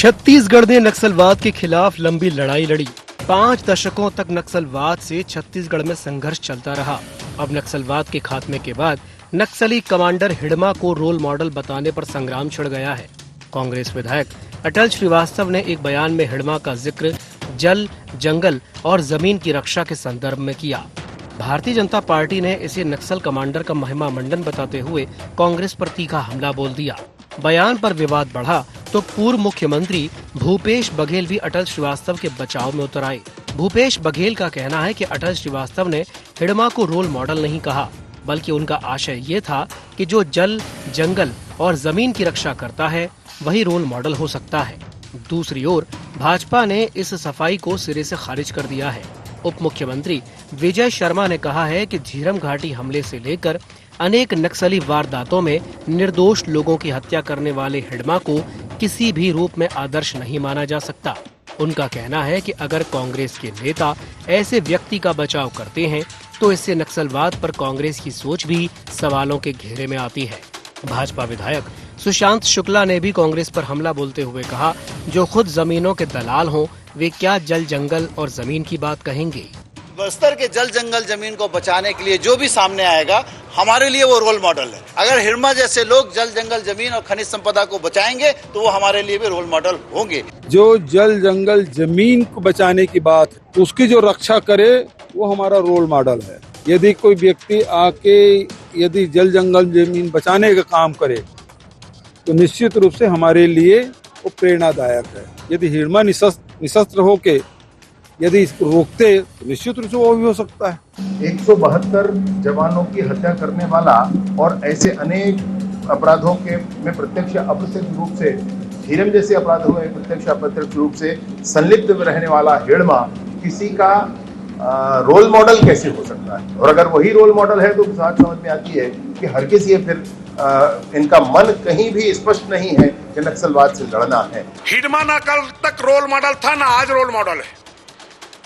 छत्तीसगढ़ ने नक्सलवाद के खिलाफ लंबी लड़ाई लड़ी। 5 दशकों तक नक्सलवाद से छत्तीसगढ़ में संघर्ष चलता रहा। अब नक्सलवाद के खात्मे के बाद नक्सली कमांडर हिडमा को रोल मॉडल बताने पर संग्राम छिड़ गया है। कांग्रेस विधायक अटल श्रीवास्तव ने एक बयान में हिडमा का जिक्र जल, जंगल और जमीन की रक्षा के संदर्भ में किया। भारतीय जनता पार्टी ने इसे नक्सल कमांडर का महिमा मंडन बताते हुए कांग्रेस पर तीखा हमला बोल दिया। बयान पर विवाद बढ़ा तो पूर्व मुख्यमंत्री भूपेश बघेल भी अटल श्रीवास्तव के बचाव में उतर आए। भूपेश बघेल का कहना है कि अटल श्रीवास्तव ने हिडमा को रोल मॉडल नहीं कहा, बल्कि उनका आशय ये था कि जो जल, जंगल और जमीन की रक्षा करता है वही रोल मॉडल हो सकता है। दूसरी ओर भाजपा ने इस सफाई को सिरे से खारिज कर दिया है। उप मुख्यमंत्री विजय शर्मा ने कहा है कि झीरम घाटी हमले से लेकर अनेक नक्सली वारदातों में निर्दोष लोगों की हत्या करने वाले हिडमा को किसी भी रूप में आदर्श नहीं माना जा सकता। उनका कहना है कि अगर कांग्रेस के नेता ऐसे व्यक्ति का बचाव करते हैं तो इससे नक्सलवाद पर कांग्रेस की सोच भी सवालों के घेरे में आती है। भाजपा विधायक सुशांत शुक्ला ने भी कांग्रेस पर हमला बोलते हुए कहा, जो खुद जमीनों के दलाल हों वे क्या जल, जंगल और जमीन की बात कहेंगे। बस्तर के जल, जंगल, जमीन को बचाने के लिए जो भी सामने आएगा हमारे लिए वो रोल मॉडल है। अगर हिडमा जैसे लोग जल, जंगल, जमीन और खनिज संपदा को बचाएंगे तो वो हमारे लिए भी रोल मॉडल होंगे। जो जल, जंगल, जमीन को बचाने की बात है उसकी जो रक्षा करे वो हमारा रोल मॉडल है। यदि कोई व्यक्ति आके यदि जल, जंगल, जमीन बचाने का काम करे तो निश्चित रूप से हमारे लिए वो प्रेरणादायक है। यदि हिडमा निशस्त्र होके यदि इसको रोकते तो निश्चित रूप से वो भी हो सकता है। 172 जवानों की हत्या करने वाला और ऐसे अनेक अपराधों के में प्रत्यक्ष अप्रत्यक्ष रूप से, झीरम जैसे अपराधों में प्रत्यक्ष अप्रत्यक्ष रूप से संलिप्त रहने वाला हिडमा किसी का रोल मॉडल कैसे हो सकता है? और अगर वही रोल मॉडल है तो बात समझ में आती है कि हर किसी फिर इनका मन कहीं भी स्पष्ट नहीं है कि नक्सलवाद से लड़ना है। हिडमा ना कल तक रोल मॉडल था ना आज रोल मॉडल है।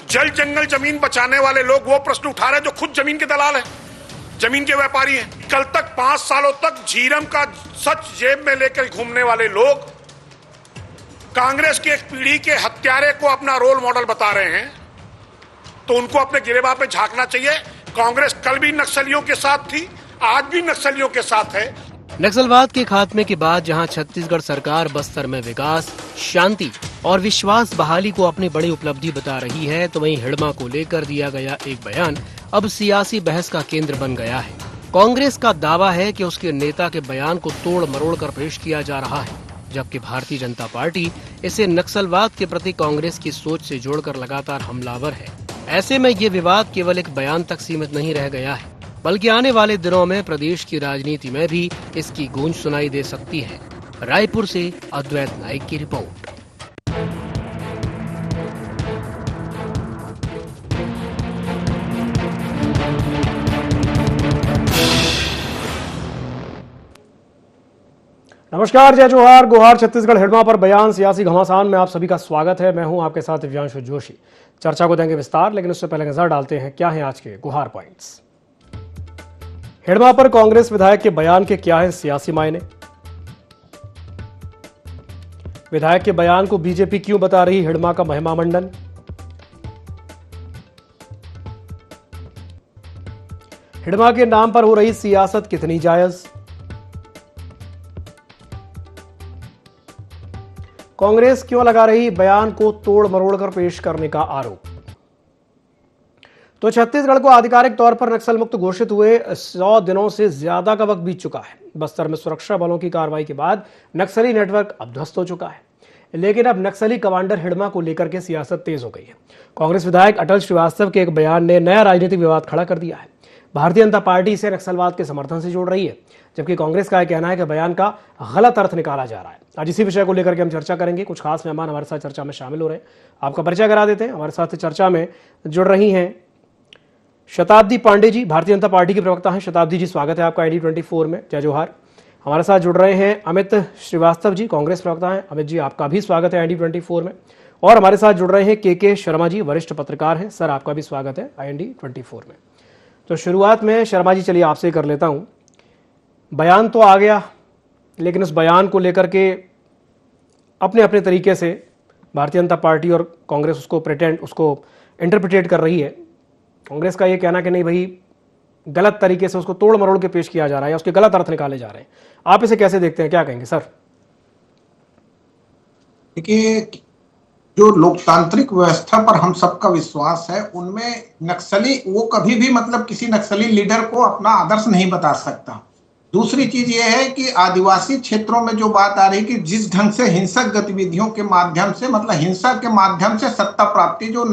जल, जंगल, जमीन बचाने वाले लोग वो प्रश्न उठा रहे हैं जो खुद जमीन के दलाल हैं, जमीन के व्यापारी हैं। कल तक 5 सालों तक झीरम का सच जेब में लेकर घूमने वाले लोग कांग्रेस की एक पीढ़ी के हत्यारे को अपना रोल मॉडल बता रहे हैं, तो उनको अपने गिरेबान पे झांकना चाहिए। कांग्रेस कल भी नक्सलियों के साथ थी, आज भी नक्सलियों के साथ है। नक्सलवाद के खात्मे के बाद जहां छत्तीसगढ़ सरकार बस्तर में विकास, शांति और विश्वास बहाली को अपनी बड़ी उपलब्धि बता रही है, तो वहीं हिडमा को लेकर दिया गया एक बयान अब सियासी बहस का केंद्र बन गया है। कांग्रेस का दावा है कि उसके नेता के बयान को तोड़ मरोड़ कर पेश किया जा रहा है, जबकि भारतीय जनता पार्टी इसे नक्सलवाद के प्रति कांग्रेस की सोच से जोड़कर लगातार हमलावर है। ऐसे में ये विवाद केवल एक बयान तक सीमित नहीं रह गया है, बल्कि आने वाले दिनों में प्रदेश की राजनीति में भी इसकी गूंज सुनाई दे सकती है। रायपुर से अद्वैत नाइक की रिपोर्ट। नमस्कार, जय जोहार, गुहार। छत्तीसगढ़ हिडमा पर बयान, सियासी घमासान में आप सभी का स्वागत है। मैं हूं आपके साथ दिव्यांशु जोशी। चर्चा को देंगे विस्तार, लेकिन उससे पहले नजर डालते हैं क्या हैं आज के गुहार पॉइंट्स। हिडमा पर कांग्रेस विधायक के बयान के क्या है सियासी मायने? विधायक के बयान को बीजेपी क्यों बता रही हिडमा का महिमा मंडन? हिडमा के नाम पर हो रही सियासत कितनी जायज? कांग्रेस क्यों लगा रही बयान को तोड़ मरोड़ कर पेश करने का आरोप? तो छत्तीसगढ़ को आधिकारिक तौर पर नक्सल मुक्त घोषित हुए 100 दिनों से ज्यादा का वक्त बीत चुका है। बस्तर में सुरक्षा बलों की कार्रवाई के बाद नक्सली नेटवर्क अब ध्वस्त हो चुका है, लेकिन अब नक्सली कमांडर हिडमा को लेकर के सियासत तेज हो गई है। कांग्रेस विधायक अटल श्रीवास्तव के एक बयान ने नया राजनीतिक विवाद खड़ा कर दिया है। भारतीय जनता पार्टी इसे नक्सलवाद के समर्थन से जोड़ रही है, जबकि कांग्रेस का कहना है कि बयान का गलत अर्थ निकाला जा रहा है। आज इसी विषय को लेकर के हम चर्चा करेंगे। कुछ खास मेहमान हमारे साथ चर्चा में शामिल हो रहे हैं, आपका परिचय करा देते हैं। हमारे साथ चर्चा में जुड़ रही हैं शताब्दी पांडे जी, भारतीय जनता पार्टी के प्रवक्ता हैं। शताब्दी जी, स्वागत है आपका ID 24 में। जय जोहार। हमारे साथ जुड़ रहे हैं अमित श्रीवास्तव जी, कांग्रेस प्रवक्ता हैं। अमित जी, आपका भी स्वागत है ID 24 में। और हमारे साथ जुड़ रहे हैं के शर्मा जी, वरिष्ठ पत्रकार हैं। सर, आपका भी स्वागत है ID 24 में। तो शुरुआत में शर्मा जी, चलिए आपसे कर लेता हूं। बयान तो आ गया, लेकिन उस बयान को लेकर के अपने अपने तरीके से भारतीय जनता पार्टी और कांग्रेस उसको इंटरप्रिटेट कर रही है। कांग्रेस का ये कहना कि नहीं भाई गलत तरीके से उसको तोड़ मरोड़ के पेश किया जा रहा है, उसके गलत अर्थ निकाले जा रहे हैं। आप इसे कैसे देखते हैं, क्या कहेंगे सर? देखिए, जो लोकतांत्रिक व्यवस्था पर हम सबका विश्वास है, उनमें नक्सली वो कभी भी मतलब किसी नक्सली लीडर को अपना आदर्श नहीं बता सकता। दूसरी चीज ये है कि आदिवासी क्षेत्रों में जो बात आ रही कि जिस ढंग से हिंसक गतिविधियों के माध्यम से मतलब हिंसा के माध्यम से सत्ता प्राप्ति जो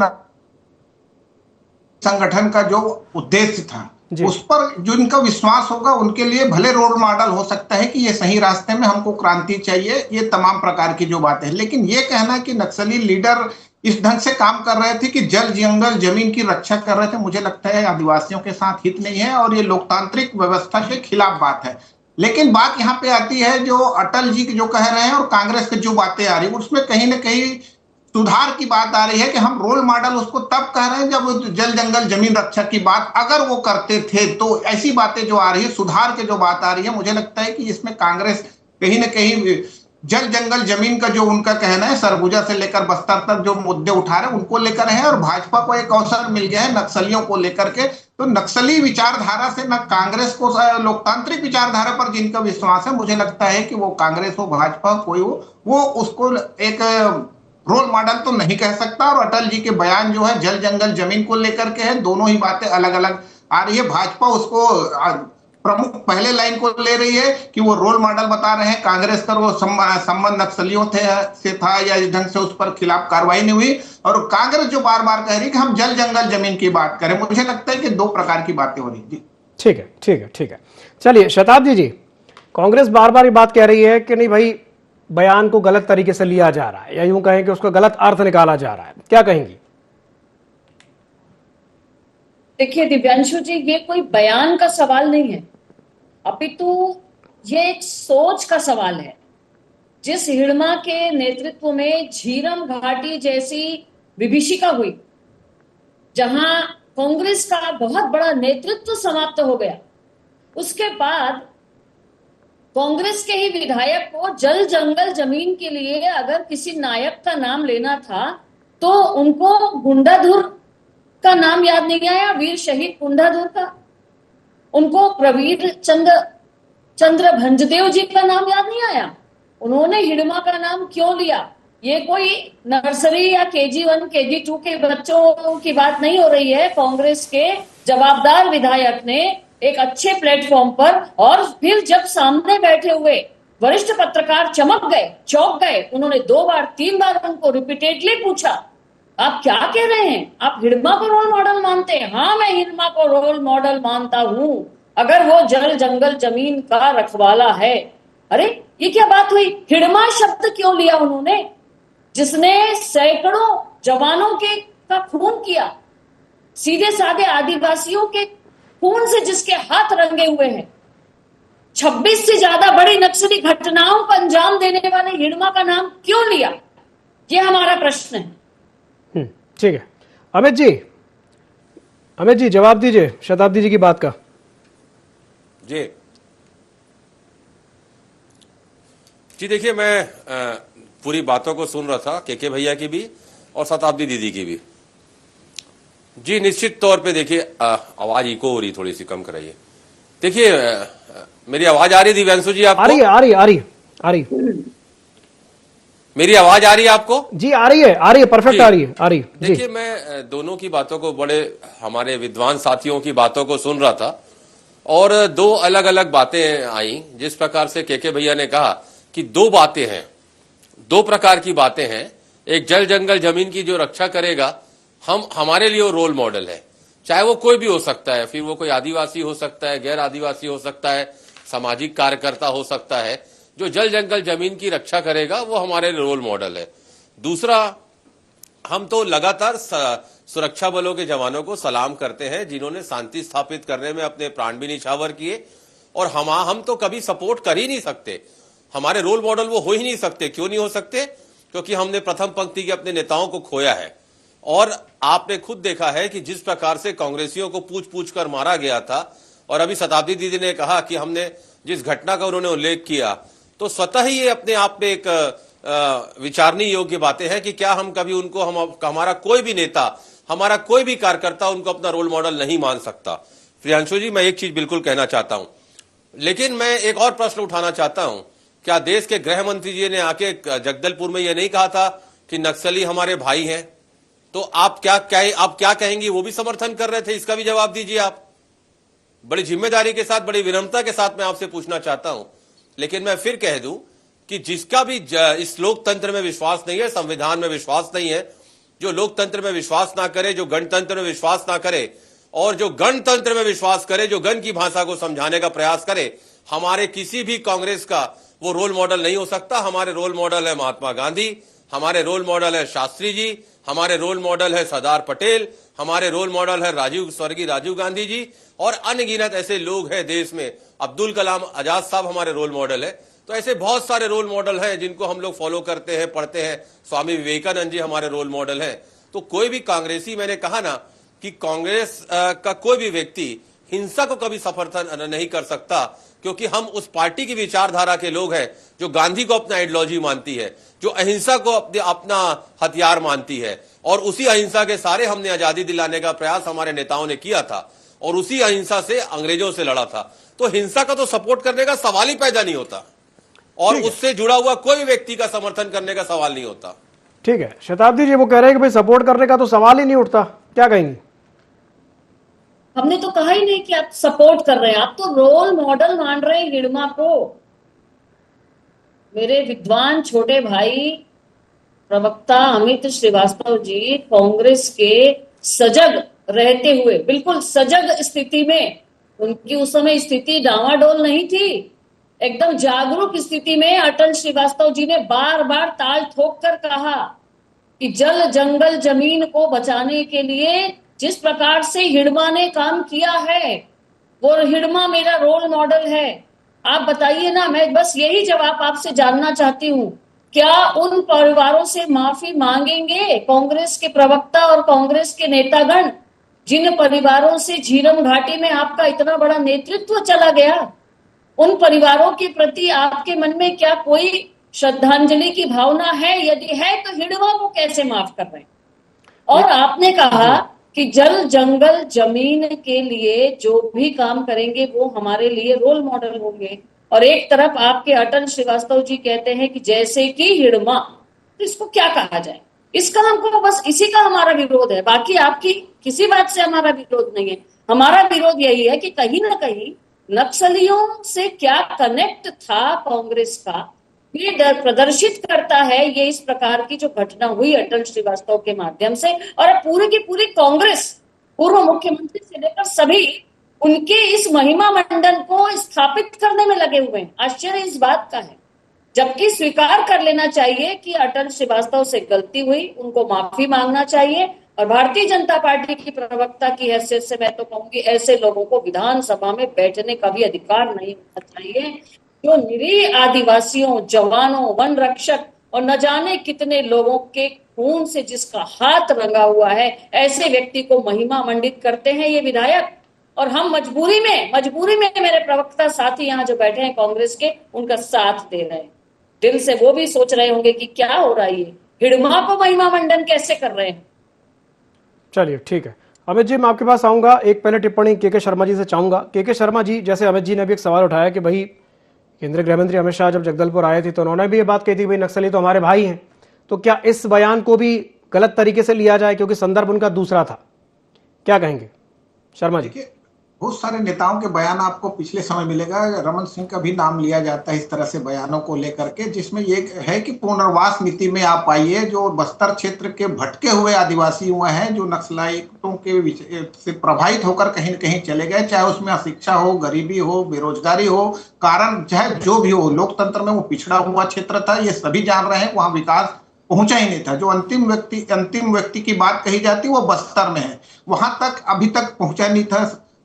संगठन का जो उद्देश्य था उस पर जो इनका विश्वास होगा उनके लिए भले रोल मॉडल हो सकता है कि ये सही रास्ते में हमको क्रांति चाहिए, ये तमाम प्रकार की जो बातें हैं। लेकिन ये कहना कि नक्सली लीडर इस ढंग से काम कर रहे थे कि जल जंगल जमीन की रक्षा कर रहे थे, मुझे लगता है आदिवासियों के साथ हित नहीं है और ये लोकतांत्रिक व्यवस्था के खिलाफ बात है। लेकिन बात यहाँ पे आती है जो अटल जी जो कह रहे हैं और कांग्रेस की जो बातें आ रही है उसमें कहीं ना कहीं सुधार की बात आ रही है कि हम रोल मॉडल उसको तब कह रहे हैं जब जल जंगल जमीन रक्षा की बात अगर वो करते थे। तो ऐसी बातें जो आ रही है, सुधार की जो बात आ रही है, मुझे लगता है कि इसमें कांग्रेस कहीं ना कहीं जल जंगल जमीन का जो उनका कहना है सरगुजा से लेकर बस्तर तक जो मुद्दे उठा रहे हैं उनको लेकर है और भाजपा को एक अवसर मिल गया है नक्सलियों को लेकर के। तो नक्सली विचारधारा से न कांग्रेस को लोकतांत्रिक विचारधारा पर जिनका विश्वास है, मुझे लगता है कि वो कांग्रेस हो भाजपा कोई हो वो उसको एक रोल मॉडल तो नहीं कह सकता। और अटल जी के बयान जो है जल जंगल जमीन को लेकर के है, दोनों ही बातें अलग अलग आ रही है। भाजपा उसको प्रमुख पहले लाइन को ले रही है कि वो रोल मॉडल बता रहे हैं, कांग्रेस का वो संबंध नक्सलियों से था या इस ढंग से उस पर खिलाफ कार्रवाई नहीं हुई। और कांग्रेस जो बार बार कह रही है कि हम जल जंगल जमीन की बात करें, मुझे लगता है कि दो प्रकार की बातें हो रही है। ठीक है। चलिए शताब्दी जी, कांग्रेस बार बार ये बात कह रही है कि नहीं भाई बयान को गलत तरीके से लिया जा रहा है या यूं कहें कि उसका गलत अर्थ निकाला जा रहा है, क्या कहेंगी? देखिए दिव्यांशु जी, ये कोई बयान का सवाल नहीं है, अपितु ये एक सोच का सवाल है। जिस हिड़मा के नेतृत्व में झीरम घाटी जैसी विभीषिका हुई, जहां कांग्रेस का बहुत बड़ा नेतृत्व समाप्त हो गया, उसके बाद कांग्रेस के ही विधायक को जल जंगल जमीन के लिए अगर किसी नायक का नाम लेना था तो उनको गुंडाधुर का नाम याद नहीं आया, वीर शहीद गुंडाधुर का। उनको प्रवीर चंद्र भंजदेव जी का नाम याद नहीं आया। उन्होंने हिड़मा का नाम क्यों लिया? ये कोई नर्सरी या KG1 KG2 के बच्चों की बात नहीं हो रही है। कांग्रेस के जवाबदार विधायक ने एक अच्छे प्लेटफॉर्म पर, और फिर जब सामने बैठे हुए वरिष्ठ पत्रकार चौंक गए, उन्होंने 2 बार 3 बार उनको रिपीटेडली पूछा, आप क्या कह रहे हैं? आप हिड़मा को रोल मॉडल मानते हैं? हाँ, मैं हिड़मा को रोल मॉडल मानता हूं, अगर वो जल जंगल जमीन का रखवाला है। अरे ये क्या बात हुई? हिड़मा शब्द क्यों लिया उन्होंने, जिसने सैकड़ों जवानों का खून किया, सीधे साधे आदिवासियों के खून से जिसके हाथ रंगे हुए हैं, 26 से ज्यादा बड़ी नक्सली घटनाओं को अंजाम देने वाले हिड़मा का नाम क्यों लिया? ये हमारा प्रश्न है। ठीक है। अमित जी जवाब दीजिए शताब्दी जी की बात का। जी देखिए, मैं पूरी बातों को सुन रहा था, के भैया की भी और शताब्दी दीदी की भी। जी निश्चित तौर पे देखिए, आवाज इको हो रही, थोड़ी सी कम कराइए। देखिए मेरी आवाज आ रही दिव्यांशु जी? आपको आ रही मेरी आवाज आ रही है आपको? जी आ रही है, परफेक्ट आ रही है। देखिए मैं दोनों की बातों को, बड़े हमारे विद्वान साथियों की बातों को सुन रहा था और 2 अलग अलग बातें आई। जिस प्रकार से के भैया ने कहा कि 2 बातें हैं, 2 प्रकार की बातें हैं। एक जल जंगल जमीन की जो रक्षा करेगा, हमारे लिए वो रोल मॉडल है, चाहे वो कोई भी हो सकता है, फिर वो कोई आदिवासी हो सकता है, गैर आदिवासी हो सकता है, सामाजिक कार्यकर्ता हो सकता है। जो जल जंगल जमीन की रक्षा करेगा वो हमारे रोल मॉडल है। दूसरा, हम तो लगातार सुरक्षा बलों के जवानों को सलाम करते हैं जिन्होंने शांति स्थापित करने में अपने प्राण भी निछावर किए, और हम तो कभी सपोर्ट कर ही नहीं सकते, हमारे रोल मॉडल वो हो ही नहीं सकते। क्यों नहीं हो सकते? क्योंकि हमने प्रथम पंक्ति के अपने नेताओं को खोया है। और आपने खुद देखा है कि जिस प्रकार से कांग्रेसियों को पूछ पूछ कर मारा गया था, और अभी शताब्दी दीदी ने कहा कि हमने जिस घटना का उन्होंने उल्लेख किया, तो स्वतः ही ये अपने आप में एक विचारने योग्य बातें हैं कि क्या हम कभी उनको हमारा कोई भी नेता, हमारा कोई भी कार्यकर्ता उनको अपना रोल मॉडल नहीं मान सकता। प्रियांशु जी, मैं एक चीज बिल्कुल कहना चाहता हूं, लेकिन मैं एक और प्रश्न उठाना चाहता हूं। क्या देश के गृह मंत्री जी ने आके जगदलपुर में यह नहीं कहा था कि नक्सली हमारे भाई हैं? तो आप क्या कहेंगी? वो भी समर्थन कर रहे थे, इसका भी जवाब दीजिए आप। बड़ी जिम्मेदारी के साथ, बड़ी विनम्रता के साथ मैं आपसे पूछना चाहता हूं। लेकिन मैं फिर कह दूं कि जिसका भी इस लोकतंत्र में विश्वास नहीं है, संविधान में विश्वास नहीं है, जो लोकतंत्र में विश्वास ना करे, जो गणतंत्र में विश्वास ना करे, और जो गणतंत्र में विश्वास करे, जो गण की भाषा को समझाने का प्रयास करे, हमारे किसी भी कांग्रेस का वो रोल मॉडल नहीं हो सकता। हमारे रोल मॉडल है महात्मा गांधी, हमारे रोल मॉडल है शास्त्री जी, हमारे रोल मॉडल है सरदार पटेल, हमारे रोल मॉडल है स्वर्गीय राजीव गांधी जी, और अनगिनत ऐसे लोग हैं देश में। अब्दुल कलाम आजाद साहब हमारे रोल मॉडल है। तो ऐसे बहुत सारे रोल मॉडल हैं जिनको हम लोग फॉलो करते हैं, पढ़ते हैं। स्वामी विवेकानंद जी हमारे रोल मॉडल हैं। तो कोई भी कांग्रेसी, मैंने कहा ना कि कांग्रेस का कोई भी व्यक्ति हिंसा को कभी समर्थन नहीं कर सकता, क्योंकि हम उस पार्टी की विचारधारा के लोग हैं जो गांधी को अपना आइडियोलॉजी मानती है, जो अहिंसा को अपना हथियार मानती है, और उसी अहिंसा के सारे हमने आजादी दिलाने का प्रयास हमारे नेताओं ने किया था, और उसी अहिंसा से अंग्रेजों से लड़ा था। तो हिंसा का तो सपोर्ट करने का सवाल ही पैदा नहीं होता, और उससे जुड़ा हुआ कोई व्यक्ति का समर्थन करने का सवाल नहीं होता। ठीक है, शताब्दी जी वो कह रहे हैं कि भाई सपोर्ट करने का तो सवाल ही नहीं उठता, क्या कहेंगे? हमने तो कहा ही नहीं कि आप सपोर्ट कर रहे हैं, आप तो रोल मॉडल मान रहे हैं हिड़मा को। मेरे विद्वान छोटे भाई प्रवक्ता अमित श्रीवास्तव जी कांग्रेस के सजग रहते हुए, बिल्कुल सजग स्थिति में, उनकी उस समय स्थिति डावाडोल नहीं थी, एकदम जागरूक स्थिति में अटल श्रीवास्तव जी ने बार बार ताल ठोक कर कहा कि जल जंगल जमीन को बचाने के लिए जिस प्रकार से हिड़मा ने काम किया है, वो हिड़मा मेरा रोल मॉडल है। आप बताइए ना, मैं बस यही जवाब आपसे जानना चाहती हूँ, क्या उन परिवारों से माफी मांगेंगे कांग्रेस के प्रवक्ता और कांग्रेस के नेतागण, जिन परिवारों से झीरम घाटी में आपका इतना बड़ा नेतृत्व चला गया? उन परिवारों के प्रति आपके मन में क्या कोई श्रद्धांजलि की भावना है? यदि है तो हिड़मा को कैसे माफ कर रहे हैं? और आपने कहा कि जल जंगल जमीन के लिए जो भी काम करेंगे वो हमारे लिए रोल मॉडल होंगे, और एक तरफ आपके अटल श्रीवास्तव जी कहते हैं कि जैसे कि हिड़मा, तो इसको क्या कहा जाए? इसका हमको बस इसी का हमारा विरोध है, बाकी आपकी किसी बात से हमारा विरोध नहीं है। हमारा विरोध यही है कि कहीं ना कहीं नक्सलियों से क्या कनेक्ट था कांग्रेस का, ये प्रदर्शित करता है ये इस प्रकार की जो घटना हुई अटल श्रीवास्तव के माध्यम से। और अब पूरी की पूरी कांग्रेस, पूर्व मुख्यमंत्री से लेकर सभी, उनके इस महिमा मंडन को स्थापित करने में लगे हुए हैं। आश्चर्य इस बात का है, जबकि स्वीकार कर लेना चाहिए कि अटल श्रीवास्तव से गलती हुई, उनको माफी मांगना चाहिए। और भारतीय जनता पार्टी की प्रवक्ता की हैसियत से मैं तो कहूंगी, ऐसे लोगों को विधानसभा में बैठने का भी अधिकार नहीं होना चाहिए, जो निरीह आदिवासियों, जवानों, वन रक्षक और न जाने कितने लोगों के खून से जिसका हाथ रंगा हुआ है, ऐसे व्यक्ति को महिमा मंडित करते हैं ये विधायक। और हम मजबूरी में मेरे प्रवक्ता साथी यहाँ जो बैठे हैं कांग्रेस के, उनका साथ दे रहे हैं। दिल से वो भी सोच रहे होंगे कि क्या हो रहा है, ये हिड़मा को महिमा मंडन कैसे कर रहे हैं। चलिए ठीक है, अमित जी मैं आपके पास आऊंगा। एक पहले टिप्पणी के शर्मा जी से चाहूंगा। के शर्मा जी, जैसे अमित जी ने भी एक सवाल उठाया कि भाई केंद्रीय गृह मंत्री अमित शाह जब जगदलपुर आए थे तो उन्होंने भी ये बात कही थी भाई नक्सली तो हमारे भाई हैं, तो क्या इस बयान को भी गलत तरीके से लिया जाए, क्योंकि संदर्भ उनका दूसरा था? क्या कहेंगे शर्मा जी? बहुत सारे नेताओं के बयान आपको पिछले समय मिलेगा, रमन सिंह का भी नाम लिया जाता है इस तरह से बयानों को लेकर के, जिसमें ये है कि पुनर्वास नीति में आप आइए। जो बस्तर क्षेत्र के भटके हुए आदिवासी हुए हैं, जो नक्सलाइटों के से प्रभावित होकर कहीं न कहीं चले गए, चाहे उसमें अशिक्षा हो, गरीबी हो, बेरोजगारी हो, कारण चाहे जो भी हो, लोकतंत्र में वो पिछड़ा हुआ क्षेत्र था, ये सभी जान रहे हैं, वहां विकास पहुंचा ही नहीं था। जो अंतिम व्यक्ति की बात कही जाती है वो बस्तर में है, वहां तक अभी तक पहुंचा नहीं था।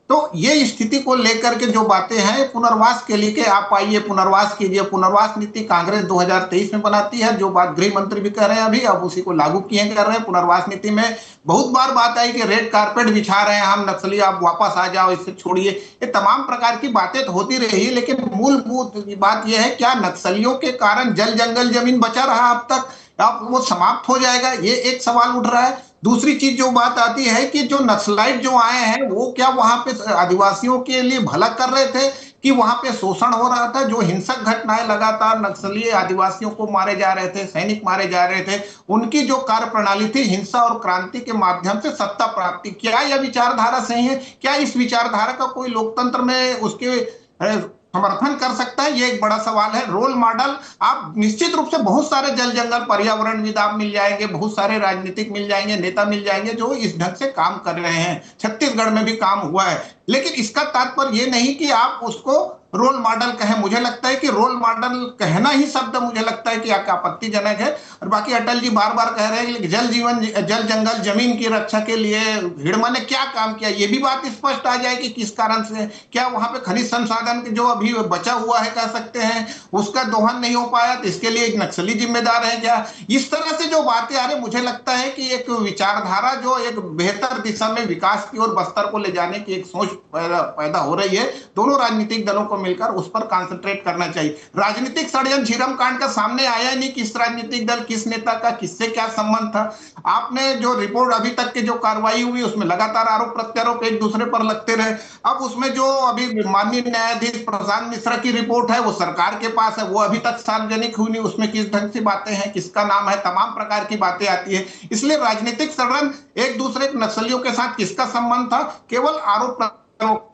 तो ये स्थिति को लेकर के जो बातें हैं पुनर्वास के लिए आप आइए पुनर्वास कीजिए, पुनर्वास नीति कांग्रेस 2023 में बनाती है, जो बात गृह मंत्री भी कर रहे हैं अभी, अब उसी को लागू किए कर रहे हैं। पुनर्वास नीति में बहुत बार बात आई कि रेड कारपेट बिछा रहे हैं हम, नक्सली आप वापस आ जाओ, इससे छोड़िए, ये तमाम प्रकार की बातें तो होती रही, लेकिन मूलभूत बात यह है क्या नक्सलियों के कारण जल जंगल जमीन बचा रहा अब तक, अब वो समाप्त हो जाएगा, ये एक सवाल उठ रहा है। दूसरी चीज जो बात आती है कि जो नक्सलाइट जो आए हैं वो क्या वहां पे आदिवासियों के लिए भला कर रहे थे कि वहां पे शोषण हो रहा था? जो हिंसक घटनाएं लगातार नक्सली आदिवासियों को मारे जा रहे थे, सैनिक मारे जा रहे थे, उनकी जो कार्य प्रणाली थी हिंसा और क्रांति के माध्यम से सत्ता प्राप्ति, क्या यह विचारधारा सही है? क्या इस विचारधारा का कोई लोकतंत्र में उसके समर्थन कर सकता है? ये एक बड़ा सवाल है। रोल मॉडल आप निश्चित रूप से बहुत सारे जल जंगल पर्यावरणविद आप मिल जाएंगे, बहुत सारे राजनीतिक मिल जाएंगे, नेता मिल जाएंगे जो इस ढंग से काम कर रहे हैं, छत्तीसगढ़ में भी काम हुआ है, लेकिन इसका तात्पर्य ये नहीं कि आप उसको रोल मॉडल कहें। मुझे लगता है कि रोल मॉडल कहना ही शब्द मुझे लगता है कि आपत्तिजनक है। और बाकी अटल जी बार बार कह रहे हैं कि जल जंगल जमीन की रक्षा के लिए हिड़मा ने क्या काम किया, ये भी बात स्पष्ट आ जाए कि किस कारण से, क्या वहां पे खनिज संसाधन जो अभी बचा हुआ है कह सकते हैं उसका दोहन नहीं हो पाया, तो इसके लिए एक नक्सली जिम्मेदार है क्या? इस तरह से जो बातें आ रही, मुझे लगता है कि एक विचारधारा जो एक बेहतर दिशा में विकास की ओर बस्तर को ले जाने की एक सोच पैदा हो रही है। दोनों राजनीतिक दलों को मिलकर उस पर कंसंट्रेट करना चाहिए। राजनीतिक षड्यंत्र झीरम कांड का सामने आया नहीं, किस राजनीतिक दल किस नेता का किससे क्या संबंध था। आपने जो रिपोर्ट अभी तक की जो कार्रवाई हुई उसमें लगातार आरोप प्रत्यारोप एक दूसरे पर लगते रहे। अब उसमें जो अभी माननीय न्यायाधीश प्रशांत मिश्रा की रिपोर्ट है वो सरकार के पास है, वो अभी तक सार्वजनिक हुई नहीं, उसमें किस ढंग से बातें हैं, किसका नाम है, तमाम प्रकार की बातें आती है। इसलिए राजनीतिक षड्यंत्र एक दूसरे नक्सलियों के साथ किसका संबंध था, केवल आरोप।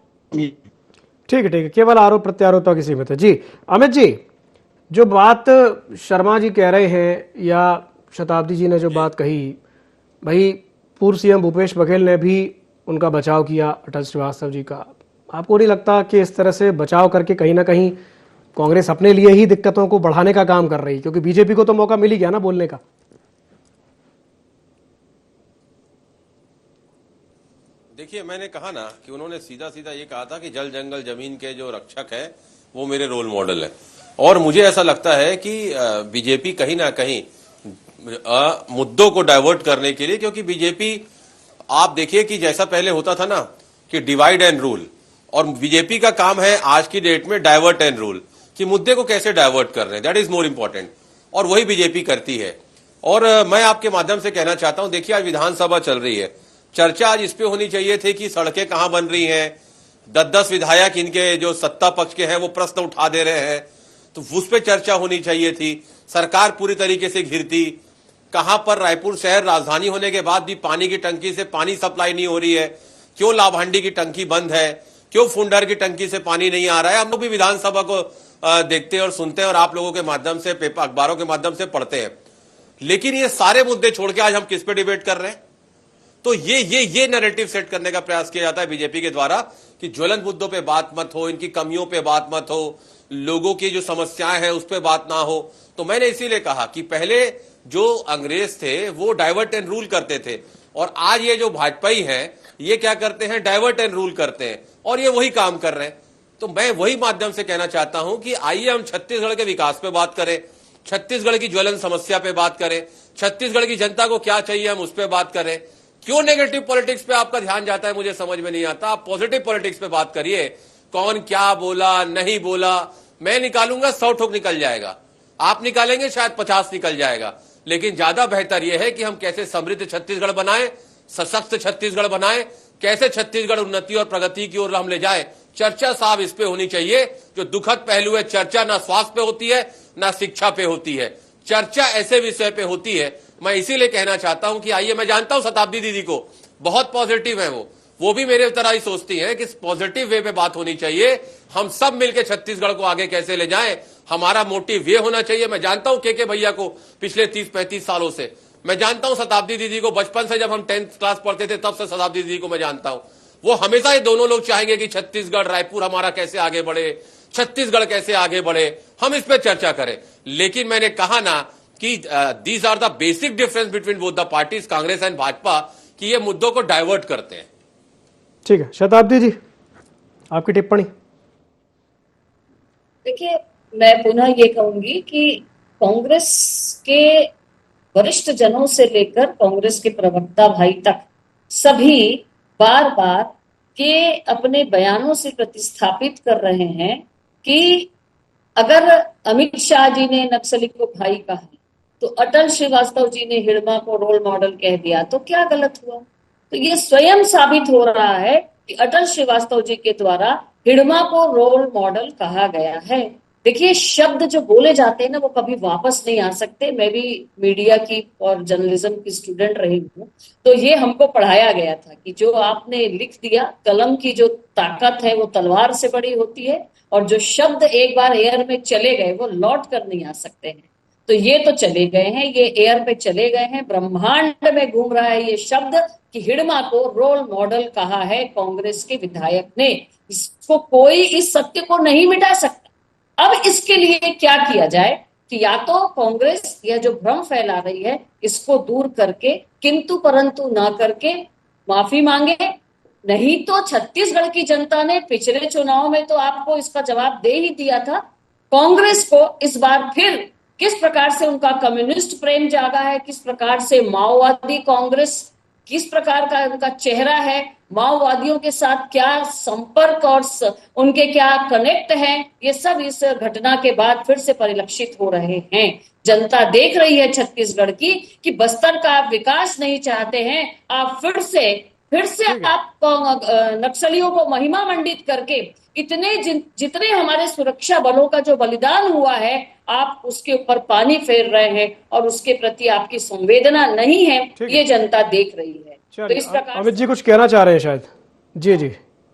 ठीक है, केवल आरोप प्रत्यारोप तक सीमित है। जी अमित जी, जो बात शर्मा जी कह रहे हैं या शताब्दी जी ने जो बात कही, भाई पूर्व सीएम भूपेश बघेल ने भी उनका बचाव किया अटल श्रीवास्तव जी का, आपको नहीं लगता कि इस तरह से बचाव करके कहीं ना कहीं कांग्रेस अपने लिए ही दिक्कतों को बढ़ाने का काम कर रही, क्योंकि बीजेपी को तो मौका मिल ही गया ना बोलने का? देखिए, मैंने कहा ना कि उन्होंने सीधा सीधा ये कहा था कि जल जंगल जमीन के जो रक्षक है वो मेरे रोल मॉडल है, और मुझे ऐसा लगता है कि बीजेपी कहीं ना कहीं मुद्दों को डाइवर्ट करने के लिए, क्योंकि बीजेपी आप देखिए कि जैसा पहले होता था ना कि डिवाइड एंड रूल, और बीजेपी का काम है आज की डेट में डाइवर्ट एंड रूल, कि मुद्दे को कैसे डाइवर्ट कर रहे हैं, दैट इज मोर इंपॉर्टेंट, और वही बीजेपी करती है। और मैं आपके माध्यम से कहना चाहता हूं, देखिए आज विधानसभा चल रही है, चर्चा आज इस पे होनी चाहिए थी कि सड़कें कहां बन रही हैं, 10-10 विधायक इनके जो सत्ता पक्ष के हैं वो प्रश्न उठा दे रहे हैं, तो उस पर चर्चा होनी चाहिए थी। सरकार पूरी तरीके से घिरती, कहां पर रायपुर शहर राजधानी होने के बाद भी पानी की टंकी से पानी सप्लाई नहीं हो रही है, क्यों लाभांडी की टंकी बंद है, क्यों फुंडर की टंकी से पानी नहीं आ रहा है। हम लोग भी विधानसभा को देखते हैं और सुनते हैं और आप लोगों के माध्यम से, पेपर अखबारों के माध्यम से पढ़ते हैं, लेकिन ये सारे मुद्दे छोड़ के आज हम किस पे डिबेट कर रहे हैं? तो ये नैरेटिव सेट करने का प्रयास किया जाता है बीजेपी के द्वारा कि ज्वलंत मुद्दों पे बात मत हो, इनकी कमियों पे बात मत हो, लोगों की जो समस्याएं हैं उस पे बात ना हो। तो मैंने इसीलिए कहा कि पहले जो अंग्रेज थे वो डाइवर्ट एंड रूल करते थे, और आज ये जो भाजपाई हैं ये क्या करते हैं, डाइवर्ट एंड रूल करते हैं, और ये वही काम कर रहे हैं। तो मैं वही माध्यम से कहना चाहता हूं कि आइए हम छत्तीसगढ़ के विकास पे बात करें, छत्तीसगढ़ की ज्वलंत समस्या पे बात करें, छत्तीसगढ़ की जनता को क्या चाहिए हम उस पर बात करें। क्यों नेगेटिव पॉलिटिक्स पे आपका ध्यान जाता है मुझे समझ में नहीं आता। आप पॉजिटिव पॉलिटिक्स पे बात करिए, कौन क्या बोला नहीं बोला, मैं निकालूंगा 100 ठोक निकल जाएगा, आप निकालेंगे शायद 50 निकल जाएगा, लेकिन ज्यादा बेहतर यह है कि हम कैसे समृद्ध छत्तीसगढ़ बनाएं, सशक्त छत्तीसगढ़ बनाएं, कैसे छत्तीसगढ़ उन्नति और प्रगति की ओर हम ले जाए। चर्चा साहब इस पे होनी चाहिए। जो दुखद पहलू है, चर्चा ना स्वास्थ्य पे होती है ना शिक्षा पे होती है, चर्चा ऐसे विषय पे होती है। मैं इसीलिए कहना चाहता हूं कि आइए, मैं जानता हूं शताब्दी दीदी को बहुत पॉजिटिव है, वो भी मेरे तरह ही सोचती हैं कि पॉजिटिव वे पे बात होनी चाहिए, हम सब मिलकर छत्तीसगढ़ को आगे कैसे ले जाएं, हमारा मोटिव ये होना चाहिए। मैं जानता हूं के भैया को पिछले 30-35 सालों से, मैं जानता हूं शताब्दी दीदी को बचपन से, जब हम 10th क्लास पढ़ते थे तब से शताब्दी दीदी को मैं जानता हूं। वो हमेशा ये दोनों लोग चाहेंगे कि छत्तीसगढ़ रायपुर हमारा कैसे आगे बढ़े, छत्तीसगढ़ कैसे आगे बढ़े, हम इस पर चर्चा करें। लेकिन मैंने कहा ना कि these are the basic difference between both the parties, Congress and Bhajpa, कि ये मुद्दों को डाइवर्ट करते हैं। ठीक है शताब्दी जी। आपकी टिप्पणी। देखिए, मैं पुनः ये कहूंगी कि कांग्रेस के वरिष्ठ जनों से लेकर कांग्रेस के प्रवक्ता भाई तक सभी बार बार के अपने बयानों से प्रतिस्थापित कर रहे हैं कि अगर अमित शाह जी ने नक्सली को भाई कहा तो अटल श्रीवास्तव जी ने हिड़मा को रोल मॉडल कह दिया तो क्या गलत हुआ। तो ये स्वयं साबित हो रहा है कि अटल श्रीवास्तव जी के द्वारा हिड़मा को रोल मॉडल कहा गया है। देखिए, शब्द जो बोले जाते हैं ना वो कभी वापस नहीं आ सकते। मैं भी मीडिया की और जर्नलिज्म की स्टूडेंट रही हूँ, तो ये हमको पढ़ाया गया था कि जो आपने लिख दिया, कलम की जो ताकत है वो तलवार से बड़ी होती है, और जो शब्द एक बार एयर में चले गए वो लौट कर नहीं आ सकते हैं। तो ये तो चले गए हैं, ये एयर पे चले गए हैं, ब्रह्मांड में घूम रहा है ये शब्द कि हिड़मा को रोल मॉडल कहा है कांग्रेस के विधायक ने। इसको कोई इस सत्य को नहीं मिटा सकता। अब इसके लिए क्या किया जाए कि या तो कांग्रेस यह जो भ्रम फैला रही है इसको दूर करके, किंतु परंतु ना करके माफी मांगे, नहीं तो छत्तीसगढ़ की जनता ने पिछले चुनाव में तो आपको इसका जवाब दे ही दिया था। कांग्रेस को इस बार फिर किस प्रकार से उनका कम्युनिस्ट प्रेम जागा है, किस प्रकार से माओवादी कांग्रेस, किस प्रकार का उनका चेहरा है, माओवादियों के साथ क्या संपर्क और उनके क्या कनेक्ट हैं, ये सब इस घटना के बाद फिर से परिलक्षित हो रहे हैं। जनता देख रही है छत्तीसगढ़ की कि बस्तर का आप विकास नहीं चाहते हैं, आप फिर से आप नक्सलियों को महिमा मंडित करके इतने जितने हमारे सुरक्षा बलों का जो बलिदान हुआ है आप उसके ऊपर पानी फेर रहे हैं और उसके प्रति आपकी संवेदना नहीं है, ये जनता देख रही है। तो इस प्रकार अमित जी कुछ कहना चाह रहे हैं शायद। जी जी।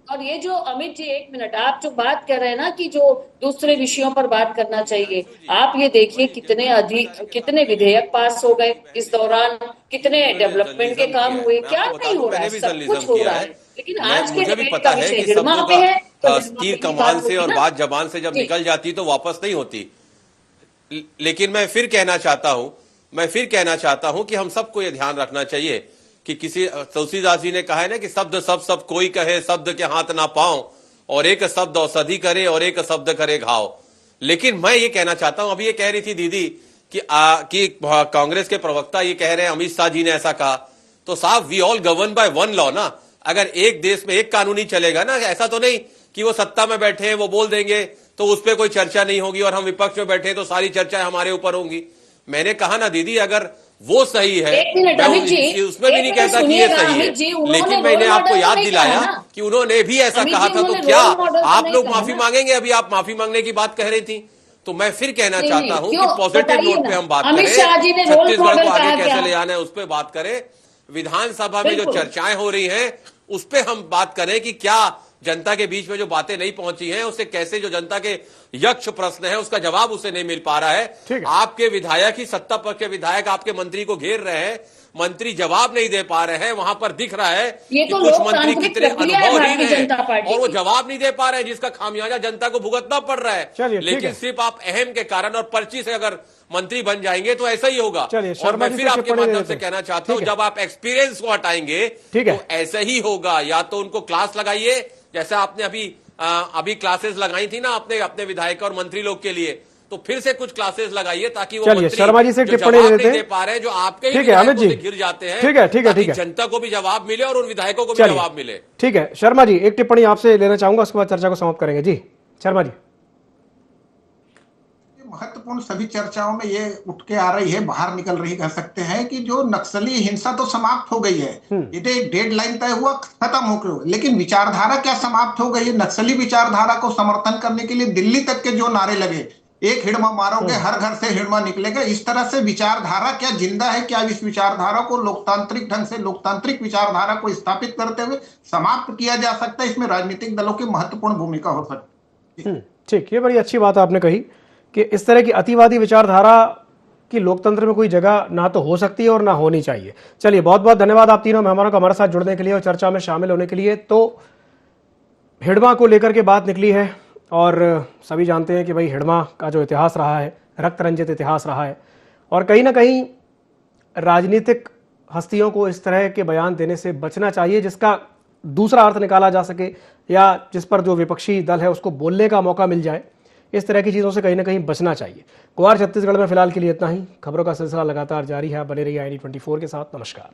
और ये जो अमित जी, एक मिनट, आप जो बात कर रहे हैं ना कि जो दूसरे विषयों पर बात करना चाहिए, आप ये देखिए कितने विधेयक पास हो गए इस दौरान, कितने डेवलपमेंट के काम हुए, क्या नहीं हो रहा है, सब कुछ हो रहा है। लेकिन आज के मुझे भी पता है कि शब्दों का तीर कमान से और बात जबान से जब निकल जाती तो वापस नहीं होती। लेकिन मैं फिर कहना चाहता हूं कि हम सबको ये ध्यान रखना चाहिए कि किसी तुलसीदास जी ने कहा है ना कि शब्द सब कोई कहे, शब्द के हाथ ना पाओ, और एक शब्द औषधि करे और एक शब्द करे घाव। लेकिन मैं ये कहना चाहता हूं, अभी ये कह रही थी दीदी कि कांग्रेस के प्रवक्ता ये कह रहे हैं अमित शाह जी ने ऐसा कहा, तो साहब we all govern by one law ना। अगर एक देश में एक कानून ही चलेगा ना, ऐसा तो नहीं कि वो सत्ता में बैठे हैं वो बोल देंगे तो उस पर कोई चर्चा नहीं होगी और हम विपक्ष में बैठे तो सारी चर्चाएं हमारे ऊपर होंगी। मैंने कहा ना दीदी, अगर वो सही है, मैं उसमें भी नहीं कहता कि ये सही है, लेकिन मैंने आपको याद दिलाया कि उन्होंने भी ऐसा कहा था, तो क्या आप लोग माफी मांगेंगे? अभी आप माफी मांगने की बात कह रही थी, तो मैं फिर कहना चाहता हूं कि पॉजिटिव नोट पे हम बात करें, छत्तीसगढ़ को आगे कैसे ले आना है उस पर बात करें, विधानसभा में जो चर्चाएं हो रही हैं उस पर हम बात करें कि क्या जनता के बीच में जो बातें नहीं पहुंची हैं उससे कैसे जो जनता के यक्ष प्रश्न है उसका जवाब उसे नहीं मिल पा रहा है। आपके विधायक ही, सत्ता पक्ष के विधायक आपके मंत्री को घेर रहे हैं, मंत्री जवाब नहीं दे पा रहे हैं, वहां पर दिख रहा है कि कुछ मंत्री कितने अनुभवहीन हैं और वो जवाब नहीं दे पा रहे हैं, जिसका खामियाजा जनता को भुगतना पड़ रहा है। लेकिन सिर्फ आप अहम के कारण और पर्ची से अगर मंत्री बन जाएंगे तो ऐसा ही होगा। और मैं फिर आपके माध्यम से कहना चाहता हूं, जब आप एक्सपीरियंस को हटाएंगे तो ऐसा ही होगा। या तो उनको क्लास लगाइए, जैसे आपने अभी क्लासेस लगाई थी ना आपने अपने विधायक और मंत्री लोग के लिए, तो फिर से कुछ क्लासेस लगाइए ताकि वो मंत्री शर्मा जी से टिप्पणी नहीं दे पा रहे हैं, जो आपके ही विधायकों से गिर जाते हैं, ठीक है, जनता को भी जवाब मिले और उन विधायकों को भी जवाब मिले। ठीक है शर्मा जी, एक टिप्पणी आपसे लेना चाहूंगा, उसके बाद चर्चा को समाप्त करेंगे। जी शर्मा जी। महत्वपूर्ण सभी चर्चाओं में ये उठ के आ रही है, बाहर निकल रही, कह सकते हैं कि जो नक्सली हिंसा तो समाप्त हो गई है, ये तो एक डेडलाइन तय हुआ, खत्म हो गई, लेकिन विचारधारा क्या समाप्त हो गई है? नक्सली विचारधारा को समर्थन करने के लिए दिल्ली तक के जो नारे लगे, एक हिड़मा मारोगे हर घर से हिड़मा निकलेगा, इस तरह से विचारधारा क्या जिंदा है? क्या इस विचारधारा को लोकतांत्रिक ढंग से, लोकतांत्रिक विचारधारा को स्थापित करते हुए समाप्त किया जा सकता है? इसमें राजनीतिक दलों की महत्वपूर्ण भूमिका हो सकती है। ठीक, ये बड़ी अच्छी बात आपने कही कि इस तरह की अतिवादी विचारधारा की लोकतंत्र में कोई जगह ना तो हो सकती है और ना होनी चाहिए। चलिए, बहुत बहुत धन्यवाद आप तीनों मेहमानों का हमारे साथ जुड़ने के लिए और चर्चा में शामिल होने के लिए। तो हिड़मा को लेकर के बात निकली है और सभी जानते हैं कि भाई हिड़मा का जो इतिहास रहा है, रक्त रंजित इतिहास रहा है, और कहीं ना कहीं राजनीतिक हस्तियों को इस तरह के बयान देने से बचना चाहिए जिसका दूसरा अर्थ निकाला जा सके या जिस पर जो विपक्षी दल है उसको बोलने का मौका मिल जाए, इस तरह की चीज़ों से कहीं ना कहीं बचना चाहिए। कुंवार छत्तीसगढ़ में फिलहाल के लिए इतना ही। खबरों का सिलसिला लगातार जारी है। बने रहिए INE24 के साथ। नमस्कार।